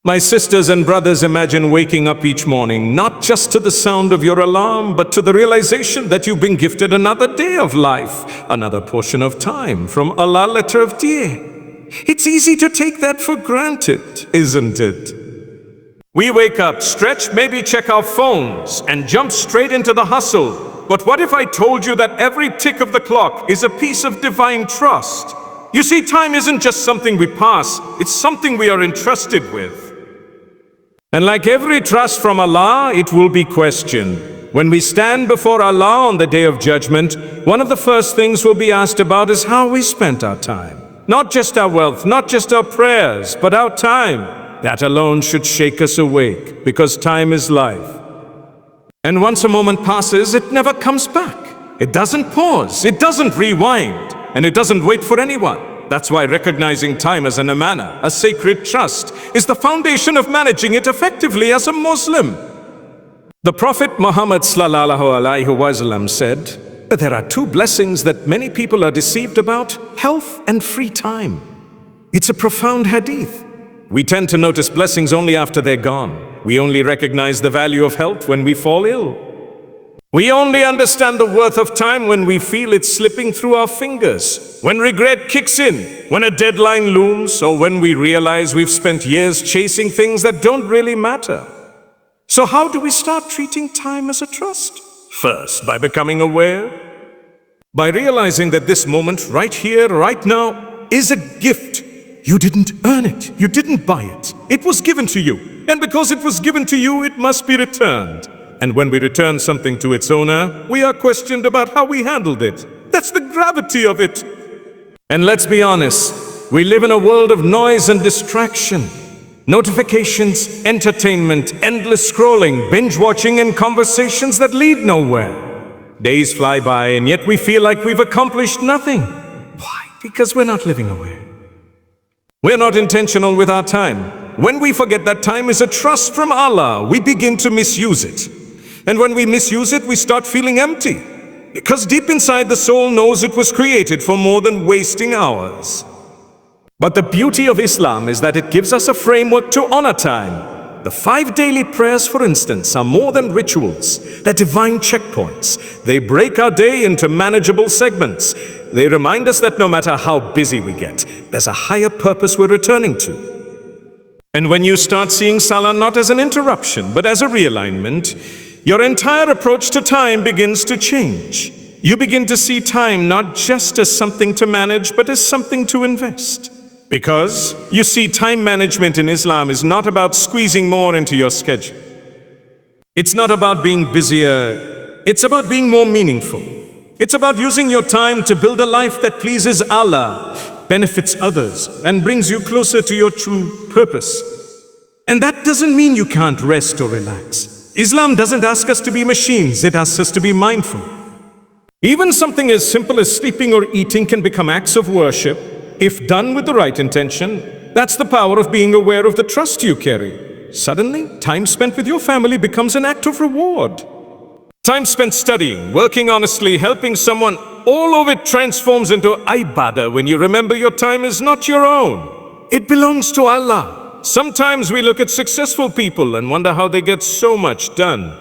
My sisters and brothers, imagine waking up each morning, not just to the sound of your alarm, but to the realization that you've been gifted another day of life, another portion of time from Allah, letter of day. It's easy to take that for granted, isn't it? We wake up, stretch, maybe check our phones, and jump straight into the hustle. But what if I told you that every tick of the clock is a piece of divine trust? You see, time isn't just something we pass, it's something we are entrusted with. And like every trust from Allah, it will be questioned. When we stand before Allah on the Day of Judgment, one of the first things we'll be asked about is how we spent our time. Not just our wealth, not just our prayers, but our time. That alone should shake us awake, because time is life. And once a moment passes, it never comes back. It doesn't pause, it doesn't rewind, and it doesn't wait for anyone. That's why recognizing time as an amana, a sacred trust, is the foundation of managing it effectively as a Muslim. The Prophet Muhammad ﷺ said that there are two blessings that many people are deceived about: health and free time. It's a profound hadith. We tend to notice blessings only after they're gone. We only recognize the value of health when we fall ill. We only understand the worth of time when we feel it slipping through our fingers, when regret kicks in, when a deadline looms, or when we realize we've spent years chasing things that don't really matter. So how do we start treating time as a trust? First, by becoming aware. By realizing that this moment, right here, right now, is a gift. You didn't earn it. You didn't buy it. It was given to you. And because it was given to you, it must be returned. And when we return something to its owner, we are questioned about how we handled it. That's the gravity of it. And let's be honest, we live in a world of noise and distraction. Notifications, entertainment, endless scrolling, binge watching, and conversations that lead nowhere. Days fly by, and yet we feel like we've accomplished nothing. Why? Because we're not living aware. We're not intentional with our time. When we forget that time is a trust from Allah, we begin to misuse it. And when we misuse it, we start feeling empty. Because deep inside, the soul knows it was created for more than wasting hours. But the beauty of Islam is that it gives us a framework to honor time. The 5 daily prayers, for instance, are more than rituals. They're divine checkpoints. They break our day into manageable segments. They remind us that no matter how busy we get, there's a higher purpose we're returning to. And when you start seeing Salah not as an interruption, but as a realignment, your entire approach to time begins to change. You begin to see time not just as something to manage, but as something to invest. Because, you see, time management in Islam is not about squeezing more into your schedule. It's not about being busier, it's about being more meaningful. It's about using your time to build a life that pleases Allah, benefits others, and brings you closer to your true purpose. And that doesn't mean you can't rest or relax. Islam doesn't ask us to be machines, it asks us to be mindful. Even something as simple as sleeping or eating can become acts of worship, if done with the right intention. That's the power of being aware of the trust you carry. Suddenly, time spent with your family becomes an act of reward. Time spent studying, working honestly, helping someone, all of it transforms into ibadah when you remember your time is not your own. It belongs to Allah. Sometimes we look at successful people and wonder how they get so much done.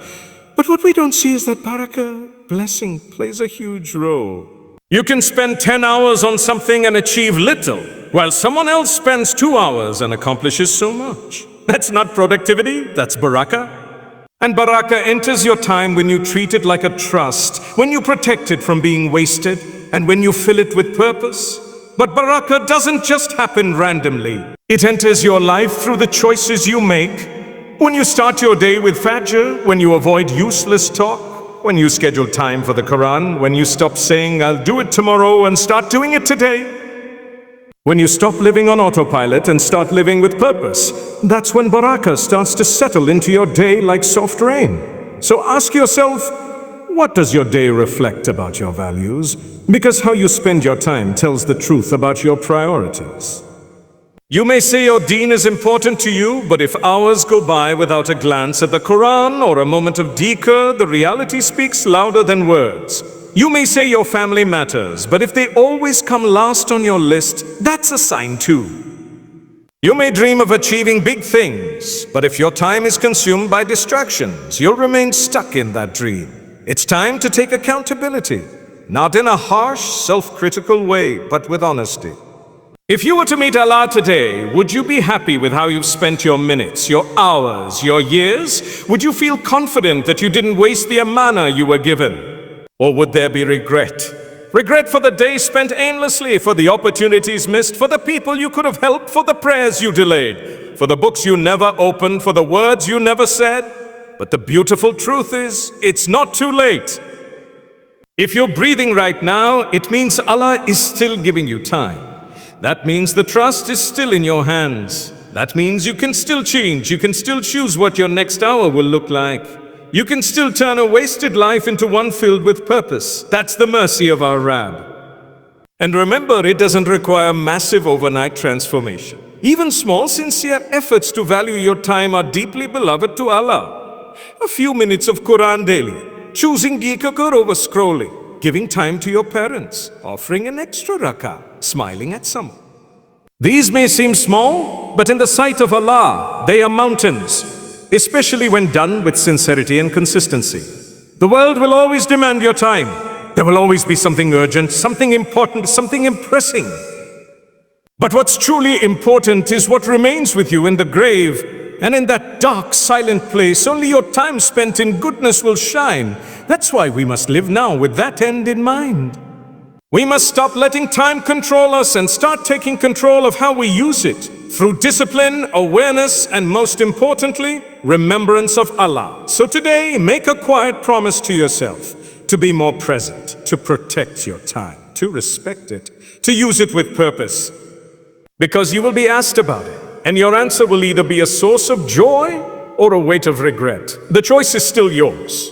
But what we don't see is that barakah, blessing, plays a huge role. You can spend 10 hours on something and achieve little, while someone else spends 2 hours and accomplishes so much. That's not productivity, that's barakah. And barakah enters your time when you treat it like a trust, when you protect it from being wasted, and when you fill it with purpose. But barakah doesn't just happen randomly. It enters your life through the choices you make. When you start your day with Fajr, when you avoid useless talk, when you schedule time for the Quran, when you stop saying, "I'll do it tomorrow," and start doing it today. When you stop living on autopilot and start living with purpose, that's when barakah starts to settle into your day like soft rain. So ask yourself, what does your day reflect about your values? Because how you spend your time tells the truth about your priorities. You may say your deen is important to you, but if hours go by without a glance at the Quran or a moment of dhikr, the reality speaks louder than words. You may say your family matters, but if they always come last on your list, that's a sign too. You may dream of achieving big things, but if your time is consumed by distractions, you'll remain stuck in that dream. It's time to take accountability, not in a harsh, self-critical way, but with honesty. If you were to meet Allah today, would you be happy with how you've spent your minutes, your hours, your years? Would you feel confident that you didn't waste the amana you were given? Or would there be regret? Regret for the days spent aimlessly, for the opportunities missed, for the people you could have helped, for the prayers you delayed, for the books you never opened, for the words you never said. But the beautiful truth is, it's not too late. If you're breathing right now, it means Allah is still giving you time. That means the trust is still in your hands. That means you can still change. You can still choose what your next hour will look like. You can still turn a wasted life into one filled with purpose. That's the mercy of our Rabb. And remember, it doesn't require massive overnight transformation. Even small, sincere efforts to value your time are deeply beloved to Allah. A few minutes of Quran daily, choosing dhikr over scrolling, giving time to your parents, offering an extra rakah, smiling at someone. These may seem small, but in the sight of Allah, they are mountains. Especially when done with sincerity and consistency. The world will always demand your time. There will always be something urgent, something important, something impressing. But what's truly important is what remains with you in the grave. And in that dark, silent place, only your time spent in goodness will shine. That's why we must live now with that end in mind. We must stop letting time control us and start taking control of how we use it. Through discipline, awareness, and most importantly, remembrance of Allah. So today, make a quiet promise to yourself to be more present, to protect your time, to respect it, to use it with purpose. Because you will be asked about it, and your answer will either be a source of joy or a weight of regret. The choice is still yours.